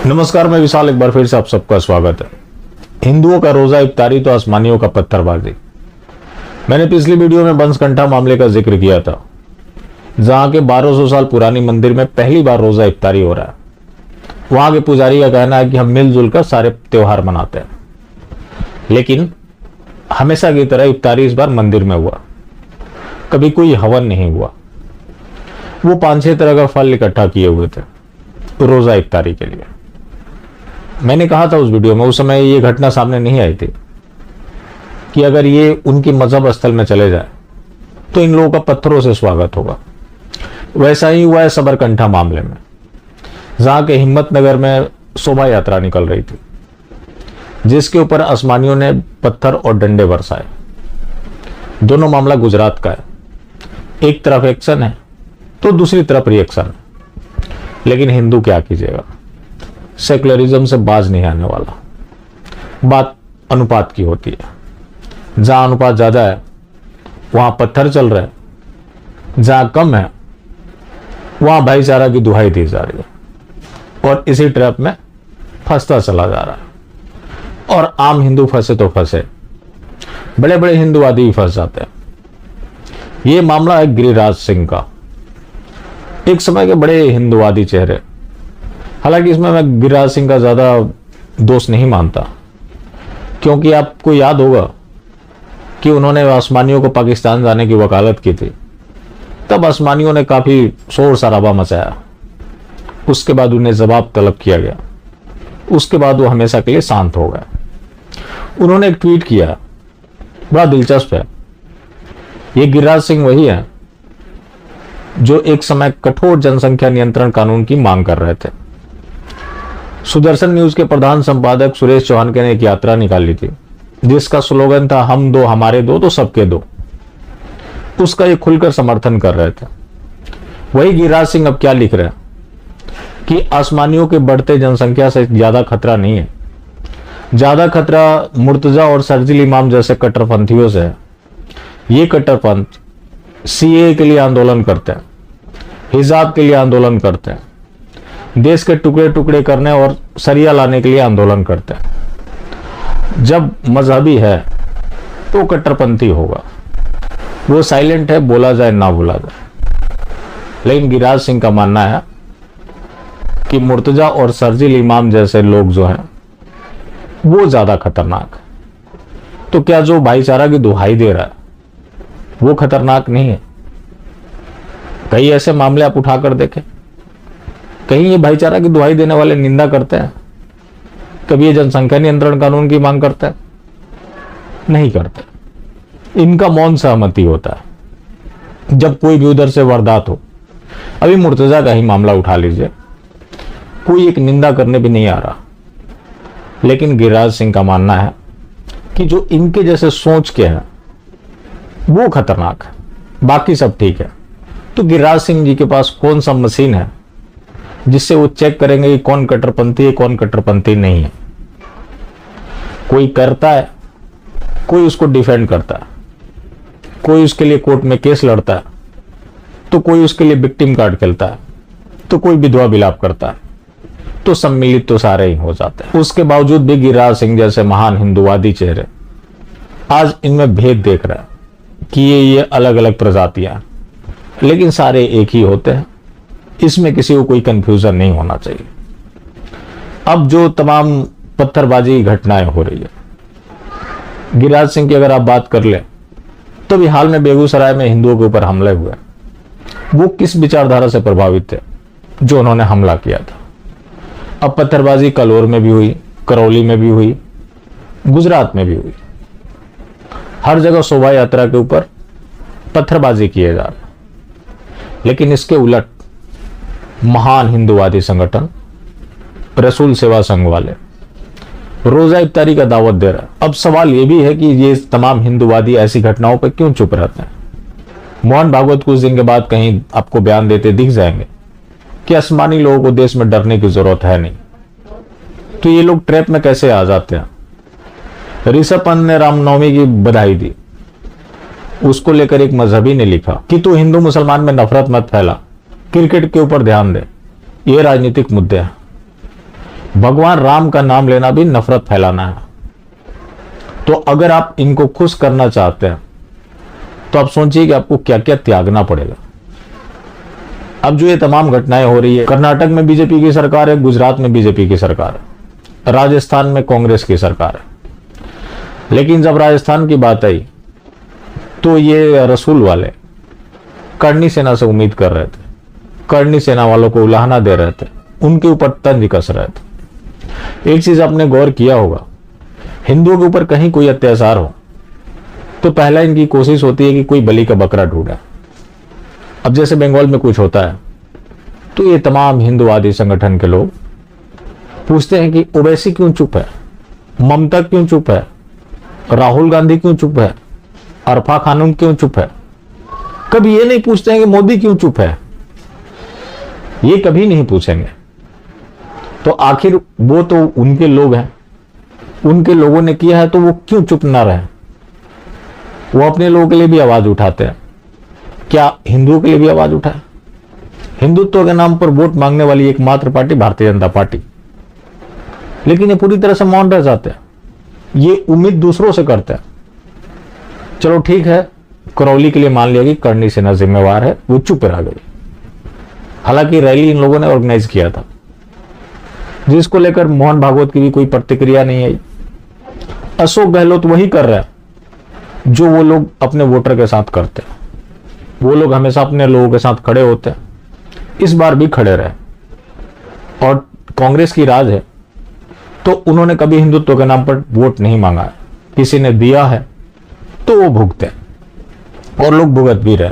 नमस्कार, मैं विशाल। एक बार फिर से आप सबका स्वागत है। हिंदुओं का रोजा इफ्तारी तो आसमानियों का पत्थरबाजी। मैंने पिछली वीडियो में बंसकंठा मामले का जिक्र किया था, जहां के 1200 साल पुरानी मंदिर में पहली बार रोजा इफ्तारी हो रहा है। वहां के पुजारी का कहना है कि हम मिलजुल कर सारे त्योहार मनाते हैं, लेकिन हमेशा की तरह इफ्तारी इस बार मंदिर में हुआ। कभी कोई हवन नहीं हुआ। वो 5-6 तरह का फल इकट्ठा किए हुए थे रोजा इफ्तारी के लिए। मैंने कहा था उस वीडियो में, उस समय ये घटना सामने नहीं आई थी कि अगर ये उनकी मजहब स्थल में चले जाए तो इन लोगों का पत्थरों से स्वागत होगा। वैसा ही हुआ है सबरकंठा मामले में, जहां के हिम्मतनगर में शोभा यात्रा निकल रही थी, जिसके ऊपर आसमानियों ने पत्थर और डंडे बरसाए। दोनों मामला गुजरात का है। एक तरफ एक्शन है तो दूसरी तरफ रिएक्शन है। लेकिन हिंदू क्या कीजिएगा, सेकुलरिज्म से बाज नहीं आने वाला। बात अनुपात की होती है। जहां अनुपात ज्यादा है वहां पत्थर चल रहे हैं, जहां कम है वहां भाईचारा की दुहाई दी जा रही है और इसी ट्रैप में फंसता चला जा रहा है। और आम हिंदू फंसे तो फंसे, बड़े बड़े हिंदूवादी भी फंस जाते हैं। यह मामला है गिरिराज सिंह का, एक समय के बड़े हिंदूवादी चेहरे। हालांकि इसमें मैं गिरिराज सिंह का ज्यादा दोष नहीं मानता, क्योंकि आपको याद होगा कि उन्होंने आसमानियों को पाकिस्तान जाने की वकालत की थी। तब आसमानियों ने काफी शोर शराबा मचाया। उसके बाद उन्हें जवाब तलब किया गया। उसके बाद वो हमेशा के लिए शांत हो गए। उन्होंने एक ट्वीट किया, बड़ा दिलचस्प है। ये गिरिराज सिंह वही है जो एक समय कठोर जनसंख्या नियंत्रण कानून की मांग कर रहे थे। सुदर्शन न्यूज के प्रधान संपादक सुरेश चौहान ने एक यात्रा निकाली थी, जिसका स्लोगन था हम दो हमारे दो तो सबके दो। उसका ये खुलकर समर्थन कर रहे थे। वही गिरिराज सिंह अब क्या लिख रहे हैं कि आसमानियों के बढ़ते जनसंख्या से ज्यादा खतरा नहीं है। ज्यादा खतरा मुर्तजा और शर्जील इमाम जैसे कट्टरपंथियों से है। ये कट्टरपंथ सीए के लिए आंदोलन करते हैं, हिजाब के लिए आंदोलन करते हैं, देश के टुकड़े टुकड़े करने और सरिया लाने के लिए आंदोलन करते हैं। जब मजहबी है तो कट्टरपंथी होगा। वो साइलेंट है, बोला जाए ना बोला जाए। लेकिन गिरिराज सिंह का मानना है कि मुर्तजा और शर्जील इमाम जैसे लोग जो हैं वो ज्यादा खतरनाक है। तो क्या जो भाईचारा की दुहाई दे रहा है वो खतरनाक नहीं है? कई ऐसे मामले आप उठाकर देखें, कहीं ये भाईचारा की दुहाई देने वाले निंदा करते हैं? कभी ये जनसंख्या नियंत्रण कानून की मांग करते हैं? नहीं करते। इनका मौन सहमति होता है जब कोई भी उधर से वारदात हो। अभी मुर्तजा का ही मामला उठा लीजिए, कोई एक निंदा करने भी नहीं आ रहा। लेकिन गिरिराज सिंह का मानना है कि जो इनके जैसे सोच के हैं वो खतरनाक है, बाकी सब ठीक है। तो गिरिराज सिंह जी के पास कौन सा मशीन है जिससे वो चेक करेंगे कि कौन कट्टरपंथी है, कौन कट्टरपंथी नहीं है? कोई करता है, कोई उसको डिफेंड करता है, कोई उसके लिए कोर्ट में केस लड़ता है, तो कोई उसके लिए विक्टिम कार्ड खेलता है, तो कोई विधवा विलाप करता है। तो सम्मिलित तो सारे ही हो जाते हैं। उसके बावजूद भी गिरिराज सिंह जैसे महान हिंदूवादी चेहरे आज इनमें भेद देख रहे हैं कि ये अलग अलग प्रजातियां हैं, लेकिन सारे एक ही होते हैं। इसमें किसी को कोई कंफ्यूजन नहीं होना चाहिए। अब जो तमाम पत्थरबाजी घटनाएं हो रही है, गिरिराज सिंह की अगर आप बात कर ले तो भी हाल में बेगूसराय में हिंदुओं के ऊपर हमले हुए। वो किस विचारधारा से प्रभावित थे जो उन्होंने हमला किया था? अब पत्थरबाजी कलोर में भी हुई, करौली में भी हुई, गुजरात में भी हुई। हर जगह शोभा यात्रा के ऊपर पत्थरबाजी किए जा रहे। लेकिन इसके उलट महान हिंदूवादी संगठन रसूल सेवा संघ वाले रोजा इफ्तारी का दावत दे रहा है। अब सवाल यह भी है कि ये तमाम हिंदूवादी ऐसी घटनाओं पर क्यों चुप रहते हैं? मोहन भागवत कुछ दिन के बाद कहीं आपको बयान देते दिख जाएंगे कि आसमानी लोगों को देश में डरने की जरूरत है नहीं। तो ये लोग ट्रैप में कैसे आ जाते हैं? ऋषभ पंत ने रामनवमी की बधाई दी। उसको लेकर एक मजहबी ने लिखा कि तू हिंदू मुसलमान में नफरत मत फैला, क्रिकेट के ऊपर ध्यान दे, ये राजनीतिक मुद्दे हैं। भगवान राम का नाम लेना भी नफरत फैलाना है। तो अगर आप इनको खुश करना चाहते हैं तो आप सोचिए कि आपको क्या क्या त्यागना पड़ेगा। अब जो ये तमाम घटनाएं हो रही है, कर्नाटक में बीजेपी की सरकार है, गुजरात में बीजेपी की सरकार है, राजस्थान में कांग्रेस की सरकार है। लेकिन जब राजस्थान की बात आई तो ये रसूल वाले करनी सेना से उम्मीद कर रहे थे, करनी सेना वालों को उलाहना दे रहे थे, उनके ऊपर तंज कस रहे थे। एक चीज आपने गौर किया होगा, हिंदुओं के ऊपर कहीं कोई अत्याचार हो तो पहला इनकी कोशिश होती है कि कोई बलि का बकरा ढूंढे। अब जैसे बंगाल में कुछ होता है तो ये तमाम हिंदुवादी संगठन के लोग पूछते हैं कि ओवैसी क्यों चुप है, ममता क्यों चुप है, राहुल गांधी क्यों चुप है, अरफा खानूम क्यों चुप है। कभी ये नहीं पूछते हैं कि मोदी क्यों चुप है, ये कभी नहीं पूछेंगे। तो आखिर वो तो उनके लोग हैं, उनके लोगों ने किया है तो वो क्यों चुप ना रहे। वो अपने लोगों के लिए भी आवाज उठाते हैं, क्या हिंदुओं के लिए भी आवाज उठाए। हिंदुत्व के नाम पर वोट मांगने वाली एकमात्र पार्टी भारतीय जनता पार्टी, लेकिन ये पूरी तरह से मौन रह जाते हैं, ये उम्मीद दूसरों से करते हैं। चलो ठीक है, करौली के लिए मान लिया कि करनी सेना जिम्मेवार है, वो चुप रह गई। हालांकि रैली इन लोगों ने ऑर्गेनाइज किया था, जिसको लेकर मोहन भागवत की भी कोई प्रतिक्रिया नहीं आई। अशोक गहलोत वही कर रहे हैं जो वो लोग अपने वोटर के साथ करते हैं। वो लोग हमेशा अपने लोगों के साथ खड़े होते हैं, इस बार भी खड़े रहे। और कांग्रेस की राज है तो उन्होंने कभी हिंदुत्व के नाम पर वोट नहीं मांगा है, किसी ने दिया है तो वो भुगते हैं और लोग भुगत भी रहे।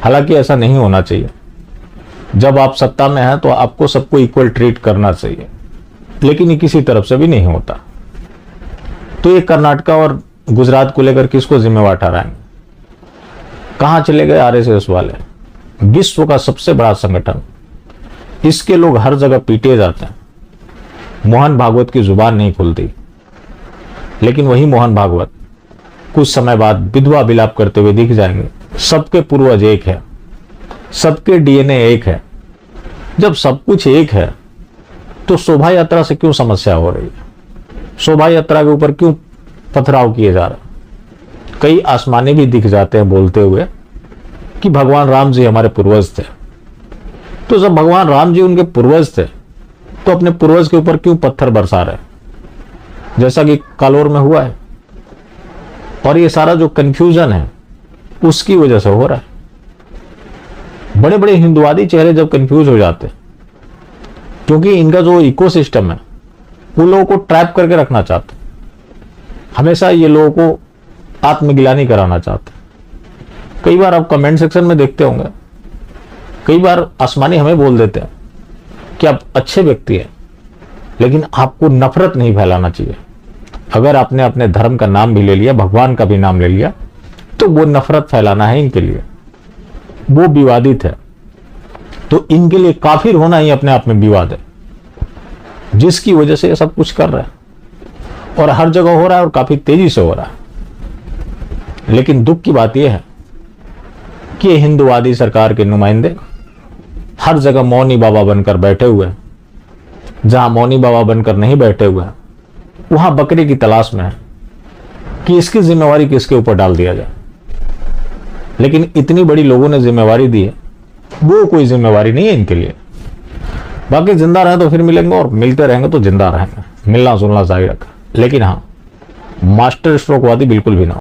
हालांकि ऐसा नहीं होना चाहिए। जब आप सत्ता में हैं तो आपको सबको इक्वल ट्रीट करना चाहिए, लेकिन ये किसी तरफ से भी नहीं होता। तो ये कर्नाटका और गुजरात को लेकर किसको जिम्मेवार ठहराएंगे। कहां चले गए आरएसएस वाले, विश्व का सबसे बड़ा संगठन, इसके लोग हर जगह पीटे जाते हैं। मोहन भागवत की जुबान नहीं खुलती, लेकिन वही मोहन भागवत कुछ समय बाद विधवा विलाप करते हुए दिख जाएंगे। सबके पूर्वज एक है, सबके डीएनए एक है। जब सब कुछ एक है तो शोभा यात्रा से क्यों समस्या हो रही है, शोभा यात्रा के ऊपर क्यों पथराव किए जा रहे। कई आसमानी भी दिख जाते हैं बोलते हुए कि भगवान राम जी हमारे पूर्वज थे। तो जब भगवान राम जी उनके पूर्वज थे तो अपने पूर्वज के ऊपर क्यों पत्थर बरसा रहे, जैसा कि कालोर में हुआ है। और ये सारा जो कंफ्यूजन है उसकी वजह से हो रहा है। बड़े बड़े हिंदुवादी चेहरे जब कंफ्यूज हो जाते हैं, क्योंकि इनका जो इकोसिस्टम है वो लोगों को ट्रैप करके रखना चाहते, हमेशा ये लोगों को आत्मगिलानी कराना चाहते। कई बार आप कमेंट सेक्शन में देखते होंगे, कई बार आसमानी हमें बोल देते हैं कि आप अच्छे व्यक्ति हैं, लेकिन आपको नफरत नहीं फैलाना चाहिए। अगर आपने अपने धर्म का नाम भी ले लिया, भगवान का भी नाम ले लिया, तो वो नफरत फैलाना है इनके लिए, वो विवादित है। तो इनके लिए काफिर होना ही अपने आप में विवाद है, जिसकी वजह से ये सब कुछ कर रहा है और हर जगह हो रहा है और काफी तेजी से हो रहा है। लेकिन दुख की बात यह है कि ये हिंदुवादी सरकार के नुमाइंदे हर जगह मौनी बाबा बनकर बैठे हुए हैं। जहां मौनी बाबा बनकर नहीं बैठे हुए हैं वहां बकरी की तलाश में है कि इसकी जिम्मेवारी किसके ऊपर डाल दिया जाए। लेकिन इतनी बड़ी लोगों ने जिम्मेवारी दी है, वो कोई जिम्मेवारी नहीं है इनके लिए। बाकी जिंदा रहे तो फिर मिलेंगे, और मिलते रहेंगे तो जिंदा रहेंगे, मिलना जुलना जारी रखा। लेकिन हाँ, मास्टर स्ट्रोकवादी बिल्कुल भी ना हो।